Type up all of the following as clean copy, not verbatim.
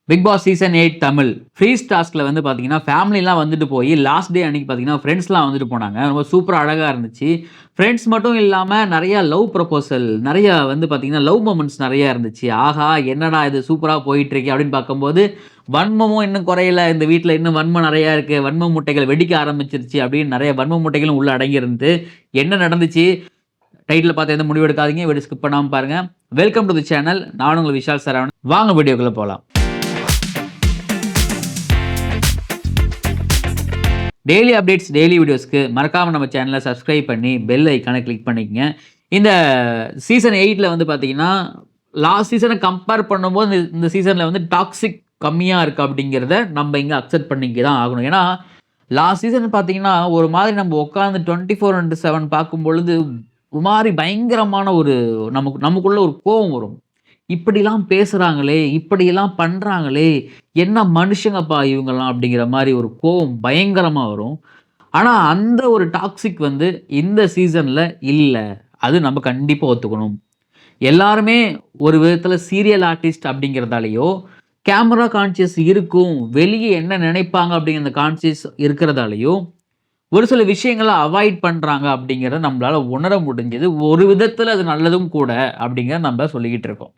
Big Boss season 8 Tamil freeze டாஸ்க்ல வந்து பார்த்தீங்கன்னா, ஃபேமிலிலாம் வந்துட்டு போய் லாஸ்ட் டே அன்னைக்கு பார்த்தீங்கன்னா, ஃப்ரெண்ட்ஸ்லாம் வந்துட்டு போனாங்க. ரொம்ப சூப்பரா அழகா இருந்துச்சு. ஃப்ரெண்ட்ஸ் மட்டும் இல்லாம நெறைய லவ் ப்ரொபோசல், நெறைய வந்து பார்த்தீங்கன்னா, லவ் மொமெண்ட்ஸ் நெறைய இருந்துச்சு. ஆஹா! என்னடா இது சூப்பரா போயிட்டுருக்கே அப்படின்னு பார்க்கும்போது, வன்மமும் இன்னும் குறையல. இந்த வீட்ல இன்னும் வன்மம் நெறையா இருக்கு. வன்ம மூட்டைகள் வெடிக்க ஆரம்பிச்சுருச்சு அப்படின்னு நெறைய வன்ம மூட்டைகளும் உள்ள அடங்கியிருந்து, என்ன நடந்துச்சு? டைட்டில பார்த்து எந்த முடிவு எடுக்காதீங்க. வீடியோ ஸ்கிப் பண்ணாம பாருங்க. Welcome to the channel. நான் உங்கள் விஷால் சரவணன். வாங்க வீடியோக்குள்ள போலாம். டெய்லி அப்டேட்ஸ், டெய்லி வீடியோஸ்க்கு மறக்காம நம்ம சேனலை சப்ஸ்கிரைப் பண்ணி பெல் ஐக்கானை கிளிக் பண்ணிக்கங்க. இந்த சீசன் 8ல வந்து பார்த்தீங்கன்னா, லாஸ்ட் சீசனை கம்பேர் பண்ணும்போது இந்த சீசன்ல வந்து டாக்ஸிக் கம்மியா இருக்கு அப்படிங்கிறத நம்ம இங்க அக்செப்ட் பண்ணிக்க தான் ஆகணும். ஏன்னா, லாஸ்ட் சீசன் பார்த்தீங்கன்னா, ஒரு மாதிரி நம்ம உட்கார்ந்து 24/7 பார்க்கும்பொழுது, ஒரு மாரி பயங்கரமான ஒரு நமக்குள்ள ஒரு கோவம் வரும். இப்படிலாம் பேசுறாங்களே! இப்படியெல்லாம் பண்றாங்களே! என்ன மனுஷங்கப்பா இவங்கலாம் அப்படிங்கிற மாரி ஒரு கோவம் பயங்கரமா வரும். ஆனா, அந்த ஒரு டாக்ஸிக் வந்து இந்த சீசன்ல இல்ல. அது நம்ம கண்டிப்பா ஒத்துக்கணும். எல்லாருமே ஒரு விதத்துல சீரியல் ஆர்டிஸ்ட் அப்படிங்கிறதாலயோ, கேமரா கான்ஷியஸ் இருக்கும். வெளிய என்ன நினைப்பாங்க அப்படிங்கிற அந்த கான்ஷியஸ் இருக்கிறதாலயோ, ஒரு சில விஷயங்கள அவாய்ட் பண்றாங்க அப்படிங்கிறத நம்மளால உணர முடிஞ்சது. ஒரு விதத்துல அது நல்லதும் கூட அப்படிங்கிறத நம்ம சொல்லிக்கிட்டு இருக்கோம்.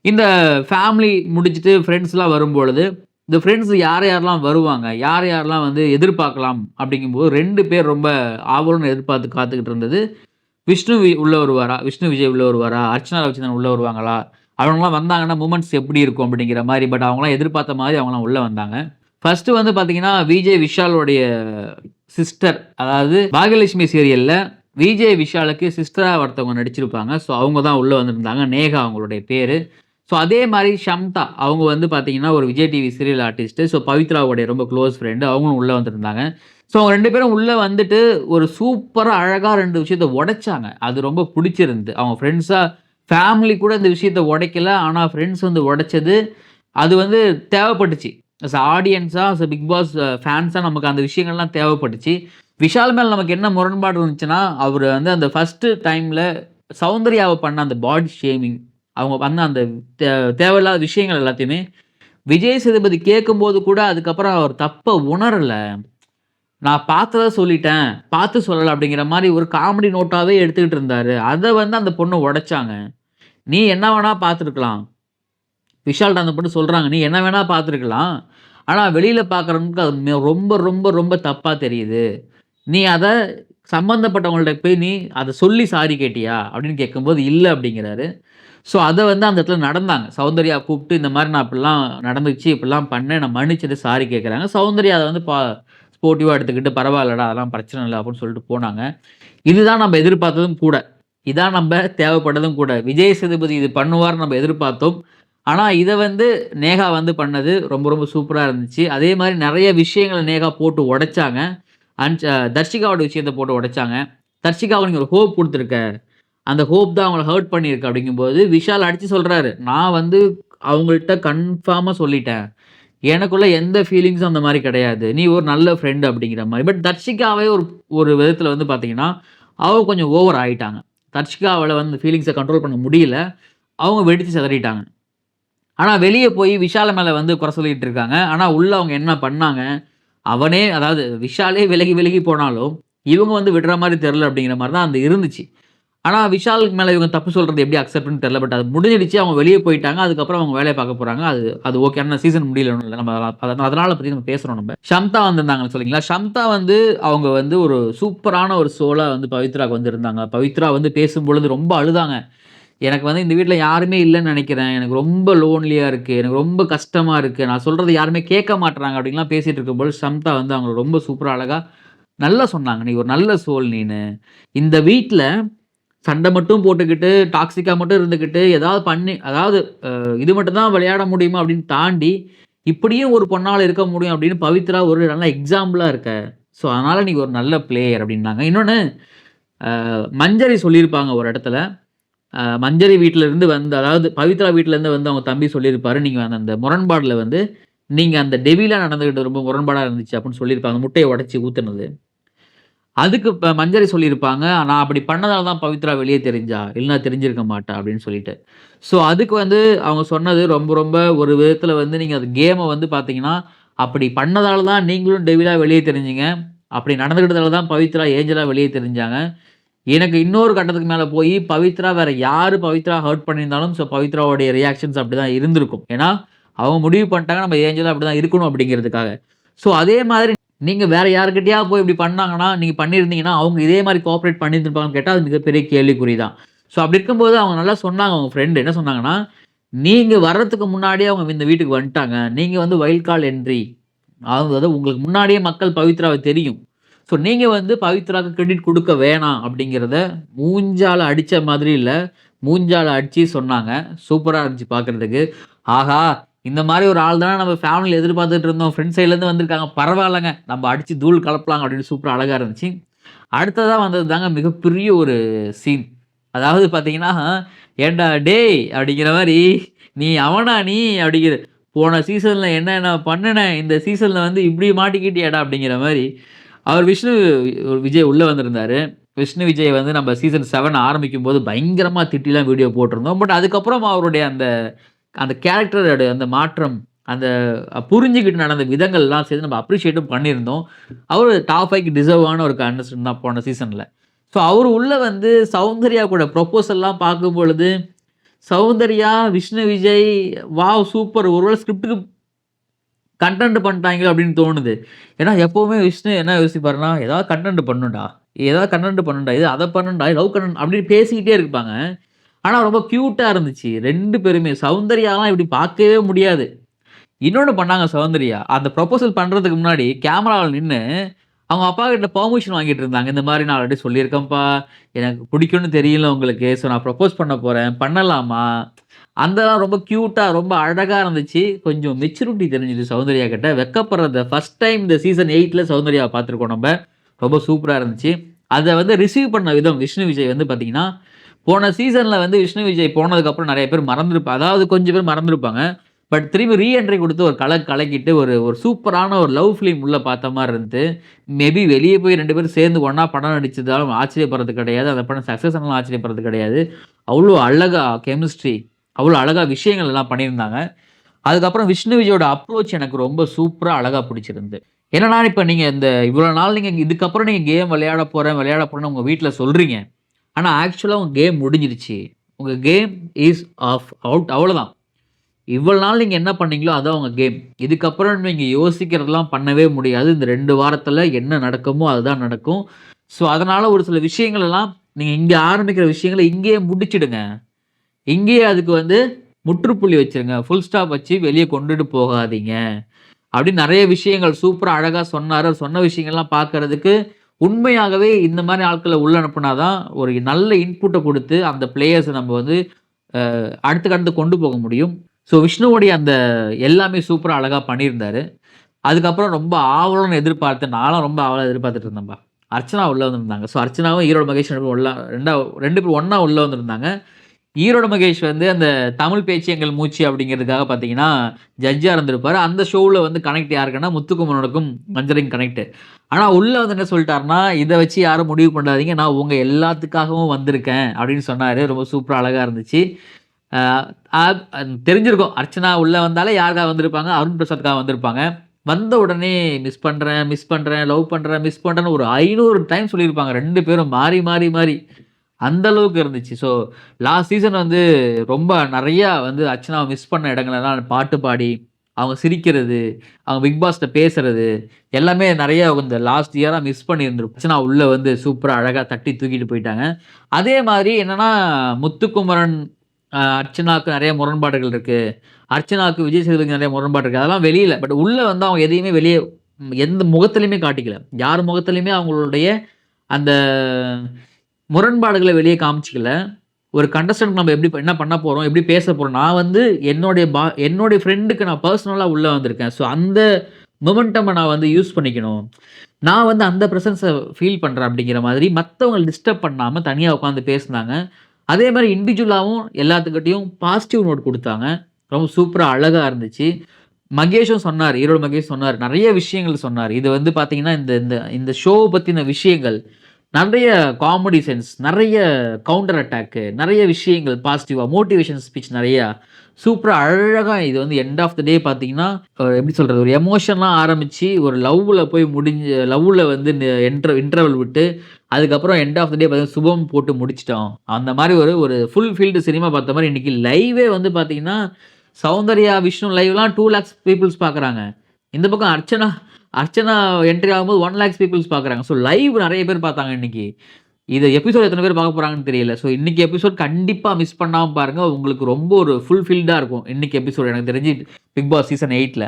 இந்த ஃபேமிலி முடிச்சுட்டு ஃப்ரெண்ட்ஸ்லாம் வரும்பொழுது, இந்த ஃப்ரெண்ட்ஸ் யார் யாரெல்லாம் வருவாங்க? யார் யாரெல்லாம் வந்து எதிர்பார்க்கலாம்? அப்படிங்கும்போது 2 பேர் ரொம்ப ஆவலுடன் எதிர்பார்த்து காத்துக்கிட்டு இருந்தது. உள்ள வருவாரா? விஷ்ணு விஜய் உள்ள வருவாரா? அர்ச்சனா ரவிச்சந்திரன் உள்ள வருவாங்களா? அவங்கலாம் வந்தாங்கன்னா மூமெண்ட்ஸ் எப்படி இருக்கும்? அப்படிங்கிற மாரி. பட் அவங்கலாம் எதிர்பார்த்த மாரி அவங்கலாம் உள்ள வந்தாங்க. ஃபர்ஸ்ட்டு வந்து பார்த்தீங்கன்னா, விஜய் விஷாலுடைய சிஸ்டர், அதாவது பாக்யலட்சுமி சீரியல்ல விஜய் விஷாலுக்கு சிஸ்டரா ஒருத்தவங்க நடிச்சிருப்பாங்க. ஸோ அவங்க தான் உள்ள வந்திருந்தாங்க. நேகா அவங்களுடைய பேரு. ஸோ அதே மாரி ஷம்தா அவங்க வந்து பார்த்தீங்கன்னா, ஒரு Vijay TV serial artist. So பவித்ராவுடைய ரொம்ப க்ளோஸ் ஃப்ரெண்டு. அவங்களும் உள்ள வந்திருந்தாங்க. ஸோ அவங்க 2 பேரும் உள்ள வந்துட்டு ஒரு சூப்பரா அழகா 2 விஷயத்த உடைச்சாங்க. அது ரொம்ப புடிச்சிருந்தது. அவங்க ஃப்ரெண்ட்ஸா ஃபேமிலி கூட இந்த விஷயத்த உடைக்கல. ஆனா ஃப்ரெண்ட்ஸ் வந்து உடைச்சது, அது வந்து தேவைப்பட்டுச்சு. அஸ் ஆடியன்ஸா, அஸ் பிக் பாஸ் ஃபேன்ஸா நமக்கு அந்த விஷயங்கள்லாம் தேவைப்பட்டுச்சு. விஷால் மேல நமக்கு என்ன முரண்பாடு இருந்துச்சுன்னா, அவரு வந்து அந்த ஃபர்ஸ்ட்டு டைம்ல சௌந்தர்யாவ பண்ண அந்த பாடி ஷேமிங், அவங்க பண்ண அந்த தே தேவையில்லாத விஷயங்கள் எல்லாத்தையுமே விஜய் சேதுபதி கேட்கும்போது கூட அதுக்கப்புறம் அவர் தப்ப உணரல. நான் பார்த்தத சொல்லிட்டேன், பார்த்து சொல்லல அப்படிங்கிற மாரி ஒரு காமெடி நோட்டாவே எடுத்துக்கிட்டு இருந்தாரு. அத வந்து அந்த பொண்ணு உடைச்சாங்க. நீ என்ன வேணா பார்த்துருக்கலாம். விஷால்ட்ட அந்த பொண்ணு சொல்றாங்க, "நீ என்ன வேணா பார்த்துருக்கலாம். ஆனா வெளியில பார்க்குறவங்களுக்கு அது ரொம்ப, ரொம்ப, ரொம்ப தப்பா தெரியுது. நீ அத சம்மந்தப்பட்டவங்கள்ட்ட போய் நீ அத சொல்லி சாரி கேட்டியா?" அப்படின்னு கேட்கும்போது, "இல்ல" அப்படிங்கிறாரு. ஸோ அத வந்து அந்த இடத்துல நடந்தாங்க. சௌந்தர்யா கூப்ட்டு, "இந்த மாரி நான் இப்படிலாம் நடந்துச்சு, இப்படிலாம் பண்ணேன். என்ன மன்னிச்சிடு" சாரி கேட்குறாங்க. சௌந்தர்யா அத வந்து ஸ்போர்ட்டிவா எடுத்துக்கிட்டு, "பரவாயில்லடா, அதெல்லாம் பிரச்சனை இல்ல" அப்படின்னு சொல்லிட்டு போனாங்க. இதுதான் நம்ம எதிர்பார்த்ததும் கூட. இதான் நம்ப தேவைப்பட்டதும் கூட. விஜய் சேதுபதி இது பண்ணுவார்ன்னு நம்ம எதிர்பார்த்தோம். ஆனா, இத வந்து நேகா வந்து பண்ணது ரொம்ப ரொம்ப சூப்பரா இருந்துச்சு. அதே மாரி நெறைய விஷயங்கள நேகா போட்டு உடைச்சாங்க. தர்ஷிகாவோட விஷயத்த போட்டு உடைச்சாங்க. "தர்ஷிகாவுக்கு நீங்க ஒரு ஹோப் குடுத்துருக்க. அந்த ஹோப் தான் அவங்கள ஹர்ட் பண்ணியிருக்கு." அப்படிங்கும்போது விஷால் அடிச்சு சொல்றாரு, "நான் வந்து அவங்கள்ட்ட கன்ஃபார்மா சொல்லிட்டேன். எனக்குள்ள எந்த ஃபீலிங்ஸும் அந்த மாரி கிடையாது. நீ ஒரு நல்ல ஃப்ரெண்ட்." அப்படிங்கிற மாரி. பட் தர்ஷிகாவே ஒரு ஒரு விதத்தில வந்து பார்த்தீங்கன்னா, அவங்க கொஞ்சம் ஓவர் ஆயிட்டாங்க. தர்ஷிகாவால வந்து ஃபீலிங்ஸ கண்ட்ரோல் பண்ண முடியல. அவங்க வெடிச்சு சிதறிட்டாங்க. ஆனா வெளிய போய் விஷால் மேல வந்து குறை சொல்லிட்டு இருக்காங்க. ஆனா உள்ள அவங்க என்ன பண்ணாங்க? அவனே அதாவது விஷாலே விலகி விலகி போனாலும், இவங்க வந்து விடுற மாரி தெரியல அப்படிங்கிற மாரி தான் அந்த இருந்துச்சு. ஆனா விஷாலுக்கு மேல இவங்க தப்பு சொல்றது எப்படி அக்செப்ட்ன்னு தெரியல. பட் அது முடிஞ்சிடுச்சு. அவங்க வெளிய போயிட்டாங்க. அதுக்கப்புறம் அவங்க வேலைய பார்க்க போறாங்க. அது அது ஓகே. ஆனா சீசன் முடியல ஒண்ணும் இல்ல. நம்ம அதனால பத்தி நம்ம பேசுறோம் நம்ம. ஷம்தா வந்திருந்தாங்கன்னு சொன்னீங்களா? ஷம்தா வந்து அவங்க வந்து ஒரு சூப்பரான ஒரு சோலா வந்து பவித்ராக்கு வந்து இருந்தாங்க. பவித்ரா வந்து பேசும்பொழுது ரொம்ப அழுதாங்க. எனக்கு வந்து இந்த வீட்ல யாருமே இல்லன்னு நெனைக்கிறேன். எனக்கு ரொம்ப லோன்லியா இருக்கு. எனக்கு ரொம்ப கஷ்டமா இருக்கு. நான் சொல்றத யாருமே கேட்க மாட்றாங்க அப்டின்லாம் பேசிட்டு இருக்கும்போது, ஷம்தா வந்து அவங்கள ரொம்ப சூப்பரா அழகா நல்லா சொன்னாங்க. "நீ ஒரு நல்ல சோல் நீனு. இந்த வீட்ல சண்ட மட்டும் போட்டுக்கிட்டு, டாக்ஸிக்கா மட்டும் இருந்துகிட்டு, ஏதாவது பண்ணி அதாவது இது மட்டும் தான் விளையாட முடியுமா அப்டின்னு தாண்டி, இப்படியும் ஒரு பொண்ணால இருக்க முடியும் அப்டின்னு பவித்ரா ஒரு நல்ல எக்ஸாம்பிளா இருக்க. ஸோ அதனால நீ ஒரு நல்ல பிளேயர்" அப்டின்னாங்க. இன்னொன்னு மஞ்சரி சொல்லியிருப்பாங்க ஒரு இடத்துல. மஞ்சரி வீட்ல இருந்து வந்து அதாவது பவித்ரா வீட்ல இருந்து வந்து அவங்க தம்பி சொல்லியிருப்பாரு. நீங்க அந்த அந்த முரண்பாடுல வந்து நீங்க அந்த டெவிலா நடந்துகிட்டு ரொம்ப முரண்பாடா இருந்துச்சு அப்டின்னு சொல்லியிருப்பாங்க. முட்டைய உடைச்சு ஊத்துனது. அதுக்கு மஞ்சரி சொல்லியிருப்பாங்க, "நான் அப்படி பண்ணதால தான் பவித்ரா வெளிய தெரிஞ்சா. இல்லன்னா தெரிஞ்சிருக்க மாட்டா" அப்படின்னு சொல்லிட்டு. ஸோ அதுக்கு வந்து அவங்க சொன்னது ரொம்ப ரொம்ப ஒரு விதத்தில வந்து நீங்க அது கேம வந்து பார்த்தீங்கன்னா, அப்படி பண்ணதால தான் நீங்களும் டெவிலா வெளிய தெரிஞ்சீங்க. அப்படி நடந்துக்கிட்டதால தான் பவித்ரா ஏஞ்சலா வெளிய தெரிஞ்சாங்க. எனக்கு இன்னொரு கட்டத்துக்கு மேல போயி, பவித்ரா வேற யாரு பவித்ரா ஹர்ட் பண்ணியிருந்தாலும், பவித்ராவுடைய ரியாக்ஷன்ஸ் அப்படிதான் இருந்திருக்கும். ஏன்னா, அவங்க முடிவு பண்ணிட்டாங்க, நம்ம ஏஞ்சலா அப்படிதான் இருக்கணும் அப்படிங்கிறதுக்காக. அதே மாதிரி நீங்க வேற யார்கிட்டயாவது போய் இப்படி பண்ணாங்கன்னா, நீங்க பண்ணியிருந்தீங்கன்னா, அவங்க இதே மாரி கோஆப்பரேட் பண்ணியிருந்திருப்பாங்கன்னு கேட்டா, அது மிகப்பெரிய கேள்விக்குறி தான். அப்படி இருக்கும்போது அவங்க நல்லா சொன்னாங்க, அவங்க ஃப்ரெண்ட் என்ன சொன்னாங்கன்னா, "நீங்க வர்றதுக்கு முன்னாடியே அவங்க இந்த வீட்டுக்கு வந்துட்டாங்க. நீங்க வந்து வைல்ட் கார்ட் என்ட்ரி. அதாவது உங்களுக்கு முன்னாடியே மக்கள் பவித்ராவ தெரியும். நீங்க வந்து பவித்ராக்கு கிரெடிட் குடுக்க வேணாம் அப்படிங்கிறத மூஞ்சால அடிச்ச மாதிரி இல்ல, மூஞ்சால அடிச்சு சொன்னாங்க. சூப்பரா இருந்துச்சு பார்க்கறதுக்கு. ஆஹா! இந்த மாரி ஒரு ஆள் தான நம்ம ஃபேமிலில எதிர்பார்த்துட்டு இருந்தோம். ஃப்ரெண்ட்ஸ் சைட்லேருந்து வந்திருக்காங்க. பரவால்லங்க. நம்ம அடிச்சு தூள் கலப்பலாம் அப்படின்னு சூப்பரா அழகா இருந்துச்சு. அடுத்ததா வந்தது தாங்க மிகப்பெரிய ஒரு சீன். அதாவது பார்த்தீங்கன்னா, "ஏன்டா டேய்!" அப்படிங்கிற மாரி, "நீ அவனா நீ?" அப்படிங்கிற போன சீசன்ல என்னென்ன பண்ணுன, இந்த சீசன்ல வந்து இப்படி மாட்டிக்கிட்டியேடா அப்படிங்கிற மாரி, அவர் விஜய் உள்ள வந்திருந்தாரு. விஷ்ணு விஜய் வந்து நம்ம சீசன் 7 ஆரம்பிக்கும்போது பயங்கரமா திட்டிலாம் வீடியோ போட்டிருந்தோம். பட் அதுக்கப்புறம் அவருடைய அந்த அந்த கேரக்டரோட அந்த மாற்றம், அந்த புரிஞ்சுகிட்டு நடந்த விதங்கள்லாம் சேர்த்து நம்ம அப்ரிஷியேட்டும் பண்ணியிருந்தோம். அவரு டாப் 5க்கு டிசர்வ் ஆன ஒரு கண்டஸ்டன்ட் தான் போன சீசன்ல. அவரு உள்ள வந்து சௌந்தர்யா கூட ப்ரொபோசல்லாம் பார்க்கும்பொழுது, சௌந்தர்யா, விஷ்ணு விஜய் வாவ்! சூப்பர்! ஒருவேள ஸ்கிரிப்ட்க்கு கன்டென்ட் பண்ணிட்டாங்களோ அப்படின்னு தோணுது. ஏன்னா எப்பவுமே விஷ்ணு என்ன யோசிப்பாருன்னா, ஏதாவது கன்டென்ட் பண்ணணும்டா, ஏதாவது கன்டென்ட் பண்ணணும்டா, இது அத பண்ணணும்டா, லவ் கன்டென்ட் அப்படின்னு பேசிக்கிட்டே இருப்பாங்க. ஆனா ரொம்ப கியூட்டா இருந்துச்சு. 2 பேருமே. சௌந்தர்யாலாம் இப்படி பார்க்கவே முடியாது. இன்னொன்னு பண்ணாங்க சௌந்தர்யா. அந்த ப்ரொபோசல் பண்றதுக்கு முன்னாடி கேமரால நின்னு, அவங்க அப்பா கிட்ட பெர்மிஷன் வாங்கிட்டு இருந்தாங்க. இந்த மாரி நான் ஆல்ரெடி சொல்லியிருக்கேன்ப்பா. எனக்கு பிடிக்கும்னு தெரியும்ல உங்களுக்கு. நான் ப்ரொபோஸ் பண்ண போறேன். பண்ணலாமா? அதெல்லாம் ரொம்ப கியூட்டா, ரொம்ப அழகா இருந்துச்சு. கொஞ்சம் மெச்சூரிட்டி தெரிஞ்சது சௌந்தர்யா கிட்ட. வெட்கப்படுறத ஃபர்ஸ்ட் டைம் இந்த சீசன் 8ல சௌந்தர்யாவ பார்த்துருக்கோம் நம்ப. ரொம்ப சூப்பரா இருந்துச்சு. அத வந்து ரிசீவ் பண்ண விதம் விஷ்ணு விஜய் வந்து பார்த்தீங்கன்னா, போன சீசன்ல வந்து விஷ்ணு விஜய் போனதுக்கப்புறம் நெறைய பேர் அதாவது கொஞ்சம் பேர் மறந்திருப்பாங்க. பட் திரும்பி என்ட்ரி குடுத்து ஒரு கலக்கிட்டு ஒரு ஒரு சூப்பரான ஒரு லவ் ஃபிலிம் உள்ள பார்த்த மாரி இருந்தது. மேபி வெளிய போய் 2 பேரும் சேர்ந்து ஒண்ணா படம் நடிச்சதாலும் ஆச்சரியப்படுறது கிடையாது. அந்த படம் சக்சஸ் ஆனாலும் ஆச்சரியப்படுறது கிடையாது. அவ்ளோ அழகா கெமிஸ்ட்ரி, அவ்ளோ அழகா விஷயங்கள் எல்லாம் பண்ணியிருந்தாங்க. அதுக்கப்புறம் விஷ்ணு விஜயோட அப்ரோச் எனக்கு ரொம்ப சூப்பரா அழகா பிடிச்சிருந்தது. என்னன்னா, இப்ப நீங்க இந்த இவ்வளோ நாள் நீங்க இதுக்கப்புறம் நீங்க கேம் விளையாட போறேன்னு உங்க வீட்ல சொல்றீங்க. ஆனா ஆக்சுவலா உங்க கேம் முடிஞ்சிருச்சு. உங்க கேம் இஸ் ஆஃப் அவுட் அவ்வளோதான். இவ்வளவு நாள் நீங்க என்ன பண்ணீங்களோ அதான் உங்க கேம். இதுக்கப்புறம் நீங்க யோசிக்கிறதெல்லாம் பண்ணவே முடியாது. இந்த 2 வாரத்துல என்ன நடக்குமோ அதுதான் நடக்கும். அதனால ஒரு சில விஷயங்கள் எல்லாம் நீங்க இங்க ஆரம்பிக்கிற விஷயங்கள இங்கேயே முடிச்சிடுங்க. இங்கேயே அதுக்கு வந்து முற்றுப்புள்ளி வச்சுருங்க. ஃபுல் ஸ்டாப் வச்சு வெளிய கொண்டுட்டு போகாதீங்க. அப்படின்னு நெறைய விஷயங்கள் சூப்பரா அழகா சொன்னாரு. சொன்ன விஷயங்கள்லாம் பார்க்கறதுக்கு உண்மையாகவே இந்த மாரி ஆட்கள உள்ள அனுப்புனா தான் ஒரு நல்ல இன்புட்ட குடுத்து அந்த பிளேயர்ஸ நம்ம வந்து அடுத்துக்கு அடுத்து கொண்டு போக முடியும். விஷ்ணுவுடைய அந்த எல்லாமே சூப்பரா அழகா பண்ணியிருந்தாரு. அதுக்கப்புறம் ரொம்ப ஆவலுன்னு எதிர்பார்த்து நான்லாம் ரொம்ப ஆவலா எதிர்பார்த்துட்டு இருந்தேன்ப்பா. அர்ச்சனா உள்ள வந்திருந்தாங்க. அர்ச்சனாவும் ஈரோடு மகேஷ் 2 பேரும் ஒண்ணா உள்ள வந்திருந்தாங்க. ஈரோடு மகேஷ் வந்து அந்த தமிழ் பேச்சு எங்கள் மூச்சு அப்படிங்கிறதுக்காக பார்த்தீங்கன்னா, ஜட்ஜா இருந்திருப்பாரு. அந்த ஷோவுல வந்து கனெக்ட் யாருக்குன்னா, முத்துக்குமரனுக்கும் மஞ்சரிக்கும் கனெக்ட். ஆனா உள்ள வந்து என்ன சொல்லிட்டாருன்னா, "இத வச்சு யாரும் முடிவு பண்ணாதீங்க. நான் உங்க எல்லாத்துக்காகவும் வந்திருக்கேன்" அப்படின்னு சொன்னாரு. ரொம்ப சூப்பரா அழகா இருந்துச்சு. அ ஆப் தெரிஞ்சிருக்கும். அர்ச்சனா உள்ள வந்தாலே யாருக்காக வந்திருப்பாங்க? அருண் பிரசாத்துக்காக வந்திருப்பாங்க. வந்த உடனே மிஸ் பண்றேன், லவ் பண்றேன், மிஸ் பண்றேன்னு ஒரு 500 டைம் சொல்லியிருப்பாங்க 2 பேரும் மாறி, மாறி, மாறி. அந்த அளவுக்கு இருந்துச்சு. லாஸ்ட் சீசன் வந்து ரொம்ப நெறையா வந்து அர்ச்சனாவ மிஸ் பண்ண இடங்களெல்லாம் பாட்டு பாடி, அவங்க சிரிக்கிறது, அவங்க பிக் பாஸ்ட்ட பேசுறது, எல்லாமே நெறைய இந்த லாஸ்ட் இயரா மிஸ் பண்ணியிருந்திருக்கும். அர்ச்சனா உள்ள வந்து சூப்பரா அழகா தட்டி தூக்கிட்டு போயிட்டாங்க. அதே மாரி என்னன்னா, முத்துக்குமரன் அர்ச்சனாவுக்கு நெறைய முரண்பாடுகள் இருக்கு. அர்ச்சனாவுக்கு விஜய் சேதுபதிக்கு நெறைய முரண்பாடு இருக்கு. அதெல்லாம் வெளியில. பட் உள்ள வந்து அவங்க எதையுமே வெளிய எந்த முகத்திலயுமே காட்டிக்கல. யார் முகத்திலயுமே அவங்களுடைய அந்த முரண்பாடுகள வெளிய காமிச்சுக்கல. ஒரு கண்டஸ்டன்ட்க்கு நம்ம என்ன பண்ண போறோம்? எப்படி பேச போறோம்? நான் வந்து என்னுடைய ஃப்ரெண்டுக்கு நான் பெர்சனலா உள்ள வந்திருக்கேன். அந்த மொமெண்டம்ம நான் வந்து யூஸ் பண்ணிக்கணும். நான் வந்து அந்த பிரசன்ஸ ஃபீல் பண்றேன் அப்படிங்கிற மாதிரி மத்தவங்கள டிஸ்டர்ப் பண்ணாம தனியா உட்கார்ந்து பேசுனாங்க. அதே மாரி இண்டிவிஜுவலாவும் எல்லாத்துக்கிட்டயும் பாசிட்டிவ் நோட் குடுத்தாங்க. ரொம்ப சூப்பரா அழகா இருந்துச்சு. மகேஷும் சொன்னார். ஈரோடு மகேஷ் சொன்னார். நெறைய விஷயங்கள் சொன்னார். இது வந்து பார்த்தீங்கன்னா, இந்த இந்த இந்த ஷோவ பத்தின விஷயங்கள், நெறைய காமெடி சென்ஸ், நெறைய கவுண்டர் அட்டாக்கு, நெறைய விஷயங்கள் பாசிட்டிவா, மோட்டிவேஷன் ஸ்பீச் நெறையா சூப்பரா அழகா இது வந்து எண்ட் ஆஃப் த டே பார்த்தீங்கன்னா, எப்படி சொல்றது? ஒரு எமோஷனா ஆரம்பிச்சு, ஒரு லவ்வுல போய் லவ்வுல வந்து இன்டர்வல் விட்டு, அதுக்கப்புறம் எண்ட் ஆஃப் த டே பார்த்தீங்கன்னா, சுபம் போட்டு முடிச்சுட்டோம். அந்த மாரி ஒரு ஒரு ஃபுல் ஃபீல்டு சினிமா பார்த்த மாரி இன்னைக்கு லைவே வந்து பார்த்தீங்கன்னா, சௌந்தர்யா, விஷ்ணு லைவ்லாம் 2 லேக்ஸ் பீப்பிள்ஸ் பார்க்குறாங்க. இந்த பக்கம் அர்ச்சனா அர்ச்சனா என்ட்ரி ஆகும்போது 1 லேக்ஸ் பீப்பிள்ஸ் பார்க்குறாங்க. ஸோ லைவ் நெறைய பேர் பார்த்தாங்க இன்னைக்கு. இத எபிசோட் எத்தன பேர் பார்க்க போறாங்கன்னு தெரியல. ஸோ இன்னைக்கு எபிசோட் கண்டிப்பா மிஸ் பண்ணாம பாருங்க. உங்களுக்கு ரொம்ப ஒரு ஃபுல்ஃபில்டா இருக்கும். இன்னைக்கு எபிசோட் எனக்கு தெரிஞ்சு பிக் பாஸ் சீசன் 8ல.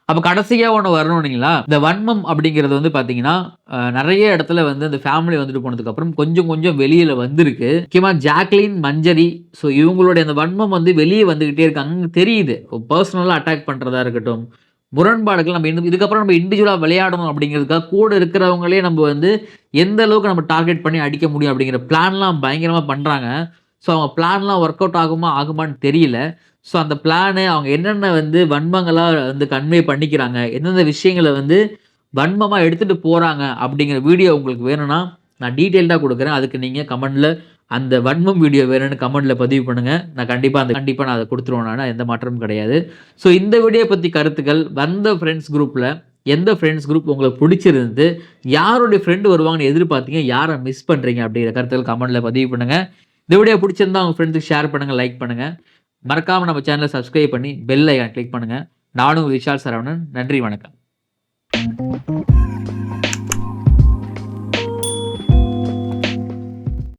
அப்ப கடைசியா ஒண்ணு வரணும்னீங்களா? இந்த வன்மம் அப்படிங்கிறது வந்து பார்த்தீங்கன்னா, நெறைய இடத்துல வந்து அந்த ஃபேமிலி வந்துட்டு போனதுக்கப்புறம் கொஞ்சம் கொஞ்சம் வெளியில வந்திருக்கு. முக்கியமா ஜாக்லின், மஞ்சரி ஸோ இவங்களுடைய அந்த வன்மம் வந்து வெளிய வந்துகிட்டே இருக்கு. அங்க தெரியுது. பெர்சனலா அட்டாக் பண்றதா இருக்கட்டும், முரண்பாடுகள் நம்ம இதுக்கப்புறம் நம்ம இண்டிவிஜுவலா விளையாடணும் அப்படிங்கிறதுக்காக கூட இருக்கிறவங்களே நம்ம வந்து எந்த அளவுக்கு நம்ம டார்கெட் பண்ணி அடிக்க முடியும் அப்படிங்கிற பிளான்லாம் பயங்கரமா பண்றாங்க. ஸோ அவங்க பிளான்லாம் ஒர்க் அவுட் ஆகுமா, ஆகுமான்னு தெரியல. ஸோ அந்த பிளானு அவங்க என்னென்ன வந்து வன்மங்களா வந்து கன்வே பண்ணிக்கிறாங்க, எந்தெந்த விஷயங்கள வந்து வன்மமா எடுத்துட்டு போறாங்க அப்படிங்கிற வீடியோ உங்களுக்கு வேணும்னா, நான் டீட்டெயில்டா குடுக்குறேன். அதுக்கு நீங்க கமெண்ட்ல அந்த வன்மம் வீடியோ வேணும்னு கமெண்ட்ல பதிவு பண்ணுங்க. நான் கண்டிப்பா நான் அத குடுத்துருவேன் நானு. எந்த மாற்றமும் கிடையாது. ஸோ இந்த வீடியோ பத்தி கருத்துக்கள் வந்த ஃப்ரெண்ட்ஸ் குரூப்ல எந்த ஃப்ரெண்ட்ஸ் குரூப் உங்களுக்கு புடிச்சிருந்து, யாருடைய ஃப்ரெண்ட் வருவாங்கன்னு எதிர்பார்த்தீங்க, யார மிஸ் பண்றீங்க அப்படிங்கிற கருத்துக்கள் கமெண்ட்ல பதிவு பண்ணுங்க. இந்த வீடியோ புடிச்சிருந்தா உங்க ஃப்ரெண்ட்ஸ்க்கு ஷேர் பண்ணுங்க, லைக் பண்ணுங்க. மறக்காம நம்ம சேனல சப்ஸ்கிரைப் பண்ணி பெல் ஐகான் கிளிக் பண்ணுங்க. நானும் விஷால் சரவணன். நன்றி, வணக்கம்.